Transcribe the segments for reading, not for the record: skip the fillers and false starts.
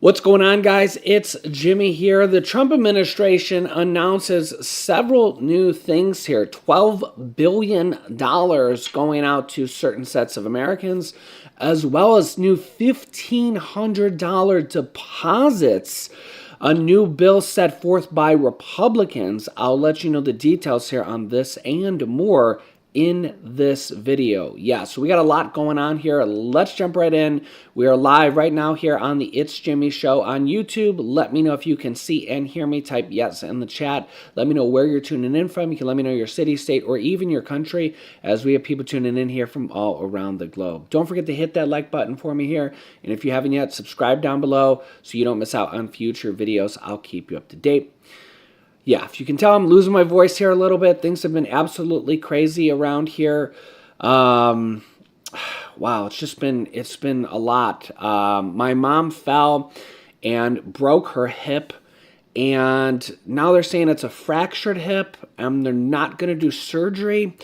What's going on, guys? It's Jimmy here. The Trump administration announces several new things here. $12 billion going out to certain sets of Americans, as well as new $1,500 deposits. A new bill set forth by Republicans. I'll let you know the details here on this and more in this video. Yeah, so we got a lot going on here. Let's jump right in. We are live right now here on the It's Jimmy Show on YouTube. Let me know if you can see and hear me. Type yes in the chat. Let me know where you're tuning in from. You can let me know your city, state, or even your country, as we have people tuning in here from all around the globe. Don't forget to hit that like button for me here. And if you haven't yet, subscribe down below so you don't miss out on future videos. I'll keep you up to date. Yeah, if you can tell, I'm losing my voice here a little bit. Things have been absolutely crazy around here. Wow, it's been a lot. My mom fell and broke her hip, and now they're saying it's a fractured hip, and they're not going to do surgery,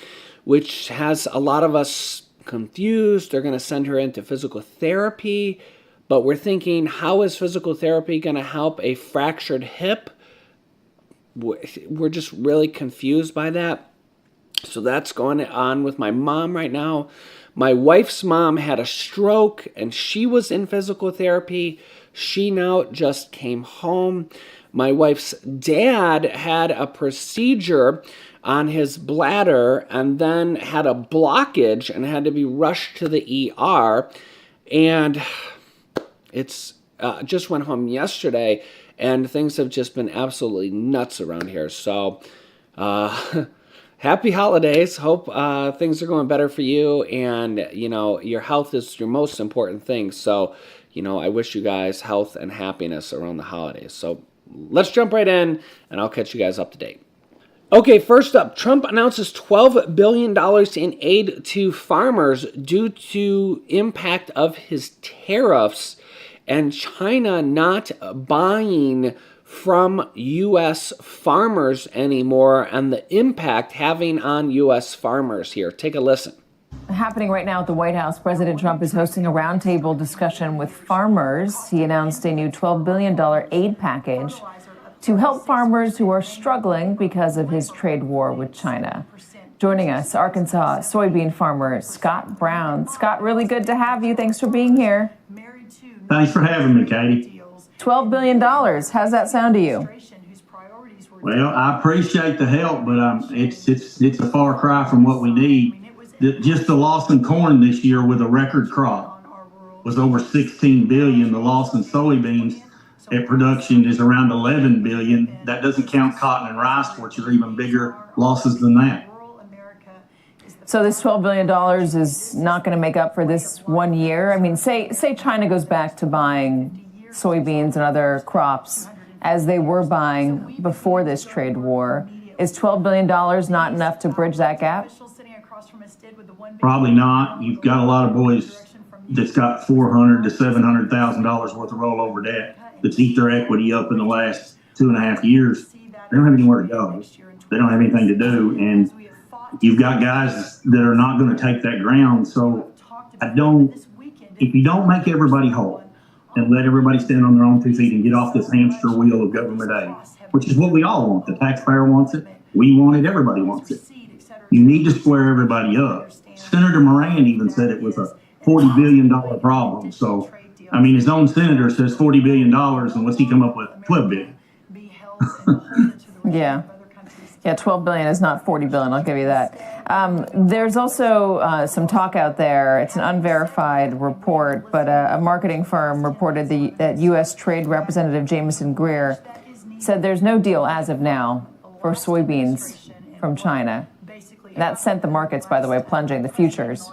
which has a lot of us confused. They're going to send her into physical therapy, but we're thinking, how is physical therapy going to help a fractured hip? We're just really confused by that. So that's going on with my mom right now. My wife's mom had a stroke and she was in physical therapy. She now just came home. My wife's dad had a procedure on his bladder and then had a blockage and had to be rushed to the ER. And it's just went home yesterday. And things have just been absolutely nuts around here. So, happy holidays. Hope things are going better for you. And, you know, your health is your most important thing. So, you know, I wish you guys health and happiness around the holidays. So, let's jump right in, and I'll catch you guys up to date. Okay, first up, Trump announces $12 billion in aid to farmers due to impact of his tariffs and China not buying from U.S. farmers anymore, and the impact having on U.S. farmers here. Take a listen. Happening right now at the White House, President Trump is hosting a roundtable discussion with farmers. He announced a new $12 billion aid package to help farmers who are struggling because of his trade war with China. Joining us, Arkansas soybean farmer Scott Brown. Scott, really good to have you. Thanks for being here. Thanks for having me, Katie. $12 billion. How's that sound to you? Well, I appreciate the help, but it's a far cry from what we need. Just the loss in corn this year with a record crop was over 16 billion. The loss in soybeans at production is around 11 billion. That doesn't count cotton and rice, which are even bigger losses than that. So this $12 billion is not going to make up for this 1 year? I mean, say China goes back to buying soybeans and other crops as they were buying before this trade war. Is $12 billion not enough to bridge that gap? Probably not. You've got a lot of boys that's got $400,000 to $700,000 worth of rollover debt that's eat their equity up in the last 2.5 years. They don't have anywhere to go. They don't have anything to do. And you've got guys that are not going to take that ground. So if you don't make everybody whole and let everybody stand on their own 2 feet and get off this hamster wheel of government aid, which is what we all want. The taxpayer wants it. We want it. Everybody wants it. You need to square everybody up. Senator Moran even said it was a $40 billion problem. So, I mean, his own senator says $40 billion, and what's he come up with? $12 billion. Yeah. Yeah, 12 billion is not 40 billion, I'll give you that. There's also some talk out there, it's an unverified report, but a marketing firm reported that U.S. Trade Representative Jameson Greer said there's no deal as of now for soybeans from China. That sent the markets, by the way, plunging, the futures.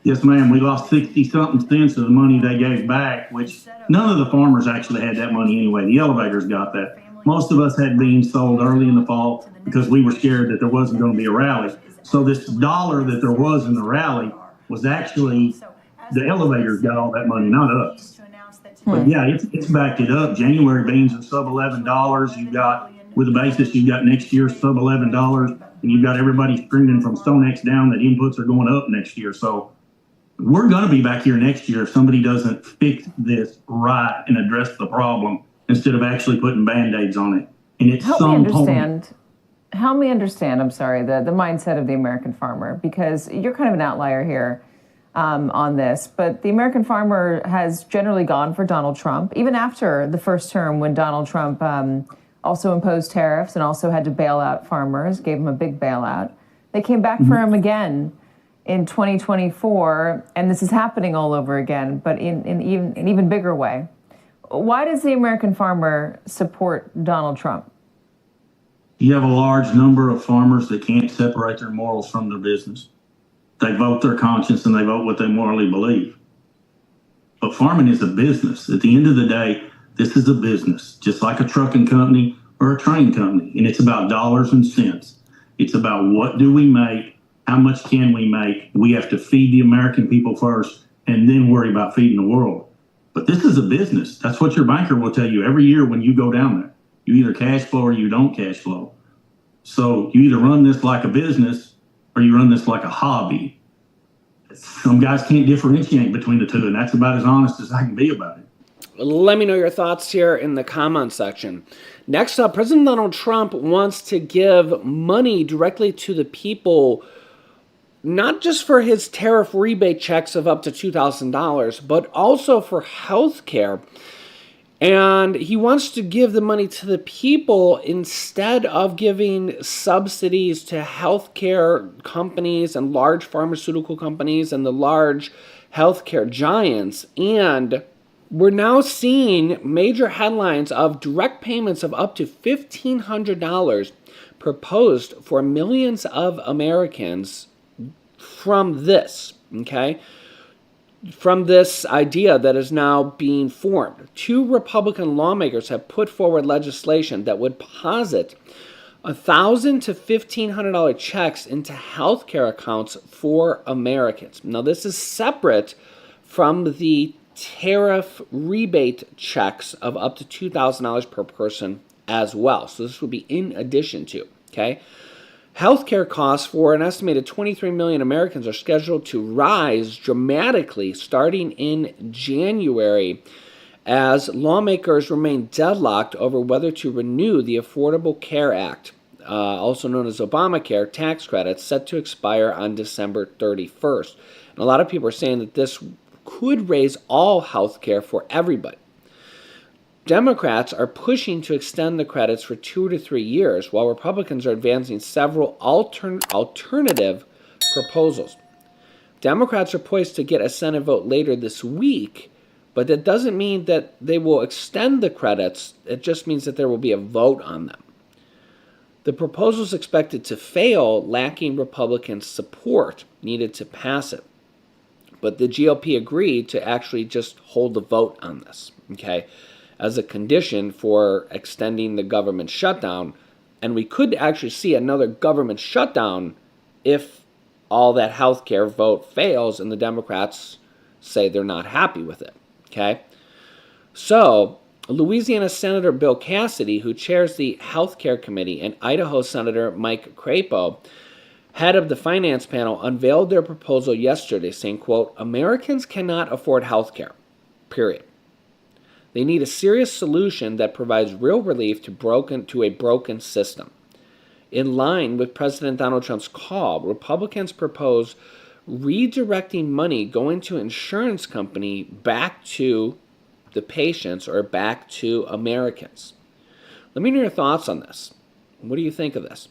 Yes, ma'am. We lost 60-something cents of the money they gave back, which none of the farmers actually had that money anyway. The elevators got that. Most of us had beans sold early in the fall because we were scared that there wasn't going to be a rally. So this dollar that there was in the rally was actually the elevators got all that money, not us. But yeah, it's backed it up. January beans are sub $11. You got, with the basis, you got next year sub $11, and you've got everybody screaming from StoneX down that inputs are going up next year. So We're going to be back here next year if somebody doesn't fix this right and address the problem instead of actually putting Band-Aids on it. And it's Help me understand, I'm sorry, the mindset of the American farmer, because you're kind of an outlier here on this, but the American farmer has generally gone for Donald Trump, even after the first term when Donald Trump also imposed tariffs and also had to bail out farmers, gave him a big bailout. They came back for him again in 2024, and this is happening all over again, but in an even bigger way. Why does the American farmer support Donald Trump? You have a large number of farmers that can't separate their morals from their business. They vote their conscience and they vote what they morally believe. But farming is a business. At the end of the day, this is a business, just like a trucking company or a train company. And it's about dollars and cents. It's about what do we make, how much can we make. We have to feed the American people first and then worry about feeding the world. But this is a business. That's what your banker will tell you every year when you go down there. You either cash flow or you don't cash flow. So you either run this like a business or you run this like a hobby. Some guys can't differentiate between the two, and that's about as honest as I can be about it. Let me know your thoughts here in the comment section. Next up, President Donald Trump wants to give money directly to the people, not just for his tariff rebate checks of up to $2,000, but also for health care. And he wants to give the money to the people instead of giving subsidies to healthcare companies and large pharmaceutical companies and the large healthcare giants. And we're now seeing major headlines of direct payments of up to $1,500 proposed for millions of Americans from this, okay? From this idea that is now being formed. 2 Republican lawmakers have put forward legislation that would deposit $1,000 to $1,500 checks into healthcare accounts for Americans. Now, this is separate from the tariff rebate checks of up to $2,000 per person as well. So this would be in addition to, okay? Healthcare costs for an estimated 23 million Americans are scheduled to rise dramatically starting in January as lawmakers remain deadlocked over whether to renew the Affordable Care Act, also known as Obamacare tax credits, set to expire on December 31st. And a lot of people are saying that this could raise all health care for everybody. Democrats are pushing to extend the credits for 2 to 3 years, while Republicans are advancing several alternative proposals. Democrats are poised to get a Senate vote later this week, but that doesn't mean that they will extend the credits. It just means that there will be a vote on them. The proposal is expected to fail, lacking Republican support needed to pass it. But the GOP agreed to actually just hold the vote on this, okay, as a condition for extending the government shutdown. And we could actually see another government shutdown if all that health care vote fails and the Democrats say they're not happy with it, okay? So, Louisiana Senator Bill Cassidy, who chairs the Health Care Committee, and Idaho Senator Mike Crapo, head of the finance panel, unveiled their proposal yesterday, saying, quote, Americans cannot afford health care, period. They need a serious solution that provides real relief to a broken system. In line with President Donald Trump's call, Republicans propose redirecting money going to insurance company back to the patients or back to Americans. Let me know your thoughts on this. What do you think of this?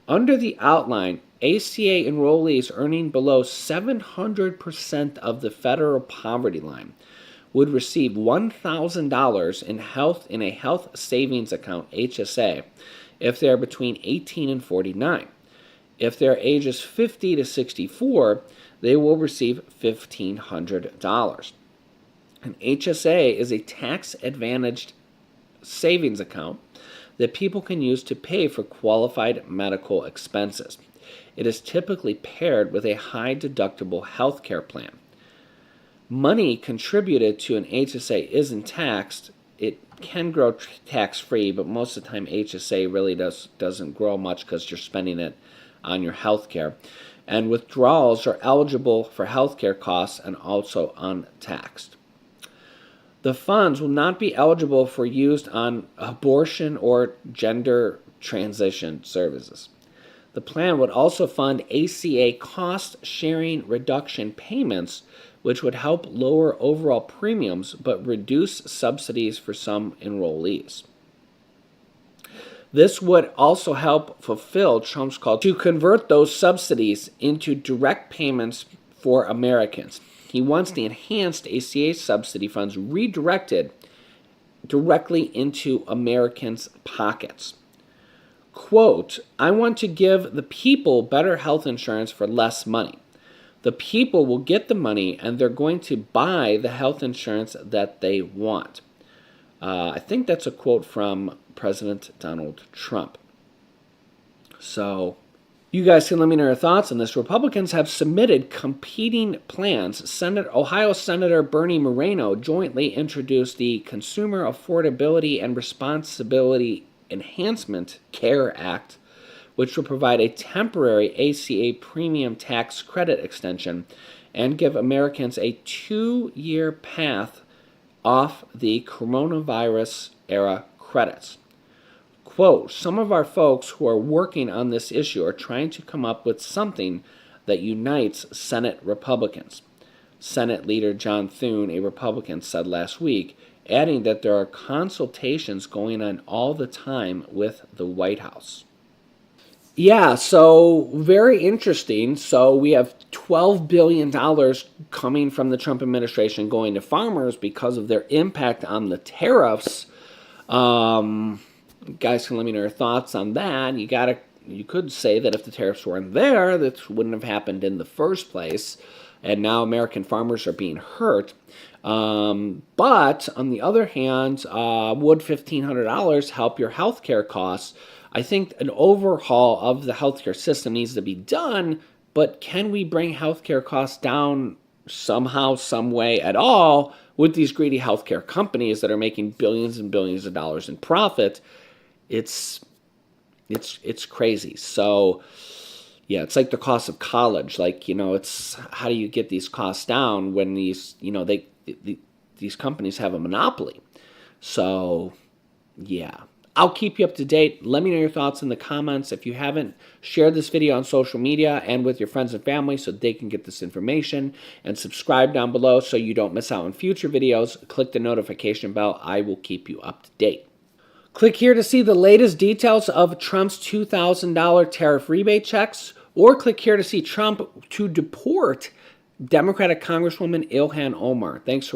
Under the outline, ACA enrollees earning below 700% of the federal poverty line would receive $1,000 in a health savings account, HSA, if they are between 18 and 49. If they are ages 50 to 64, they will receive $1,500. An HSA is a tax-advantaged savings account that people can use to pay for qualified medical expenses. It is typically paired with a high-deductible health care plan. Money contributed to an HSA isn't taxed. It can grow tax-free, but most of the time HSA really doesn't grow much because you're spending it on your health care. and withdrawals are eligible for healthcare costs and also untaxed. The funds will not be eligible for use on abortion or gender transition services. The plan would also fund ACA cost-sharing reduction payments, which would help lower overall premiums but reduce subsidies for some enrollees. This would also help fulfill Trump's call to convert those subsidies into direct payments for Americans. He wants the enhanced ACA subsidy funds redirected directly into Americans' pockets. Quote, I want to give the people better health insurance for less money. The people will get the money and they're going to buy the health insurance that they want. I think that's a quote from President Donald Trump. So you guys can let me know your thoughts on this. Republicans have submitted competing plans. Ohio Senator Bernie Moreno jointly introduced the Consumer Affordability and Responsibility Enhancement CARE Act, which will provide a temporary ACA premium tax credit extension and give Americans a 2-year path off the coronavirus era credits. Quote, some of our folks who are working on this issue are trying to come up with something that unites Senate Republicans. Senate Leader John Thune, a Republican, said last week, adding that there are consultations going on all the time with the White House. Yeah, so very interesting. So we have $12 billion coming from the Trump administration going to farmers because of their impact on the tariffs. Guys can let me know your thoughts on that. You could say that if the tariffs weren't there, this wouldn't have happened in the first place, and now American farmers are being hurt. But on the other hand, would $1,500 help your healthcare costs? I think an overhaul of the healthcare system needs to be done, but can we bring healthcare costs down somehow, some way at all with these greedy healthcare companies that are making billions and billions of dollars in profit? It's crazy. So yeah, it's like the cost of college. Like, it's how do you get these costs down when these companies have a monopoly? So yeah, I'll keep you up to date. Let me know your thoughts in the comments. If you haven't, share this video on social media and with your friends and family so they can get this information. And subscribe down below so you don't miss out on future videos. Click the notification bell. I will keep you up to date. Click here to see the latest details of Trump's $2,000 tariff rebate checks, or click here to see Trump to deport Democratic Congresswoman Ilhan Omar. Thanks for watching.